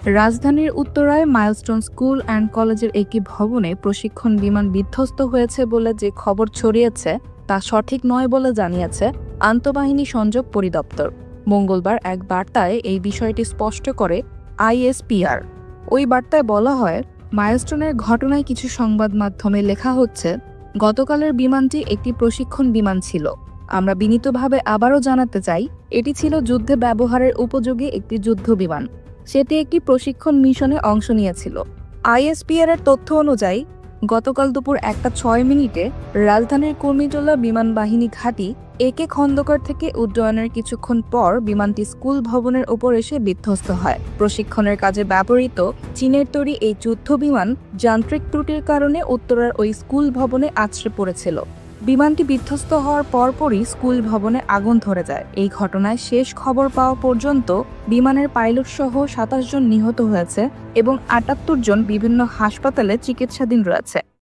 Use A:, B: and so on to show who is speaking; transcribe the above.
A: রাজধানীর উত্তরায় milestone school and কলেজের একটি ভবনে প্রশিক্ষণ বিমান বিধ্বস্ত হয়েছে বলে যে খবর ছড়িয়েছে তা সঠিক নয় বলে জানিয়েছে আন্তঃবাহিনী সংযোগ পরিদপ্তর। মঙ্গলবার এক বার্তায় এই বিষয়টি স্পষ্ট করে আইএসপিআর। ওই বার্তায় বলা হয়, মাইলস্টোনের ঘটনায় কিছু সংবাদ মাধ্যমে লেখা হচ্ছে, গতকালের বিমানটি একটি প্রশিক্ষণ বিমান ছিল। আমরা বিনীতভাবে আবারও জানাতে চাই, এটি ছিল যুদ্ধে ব্যবহারের উপযোগী একটি যুদ্ধ বিমান। সেটি একটি প্রশিক্ষণ মিশনে অংশ নিয়েছিল। আইএসপিআর এর তথ্য অনুযায়ী গতকাল দুপুর 1টা 6 মিনিটে রাজধানীর কুর্মিটোলা বিমান বাহিনী ঘাঁটি একে খন্দকার থেকে উড্ডয়নের কিছুক্ষণ পর বিমানটি স্কুল ভবনের ওপর এসে বিধ্বস্ত হয়। প্রশিক্ষণের কাজে ব্যবহৃত চীনের তৈরি এই যুদ্ধ বিমান যান্ত্রিক ত্রুটির কারণে উত্তরার ওই স্কুল ভবনে আছড়ে পড়েছিল। বিমানটি বিধ্বস্ত হওয়ার পরপরই স্কুল ভবনে আগুন ধরে যায়। এই ঘটনায় শেষ খবর পাওয়া পর্যন্ত বিমানের পাইলট সহ 27 জন নিহত হয়েছে এবং 78 জন বিভিন্ন হাসপাতালে চিকিৎসাধীন রয়েছে।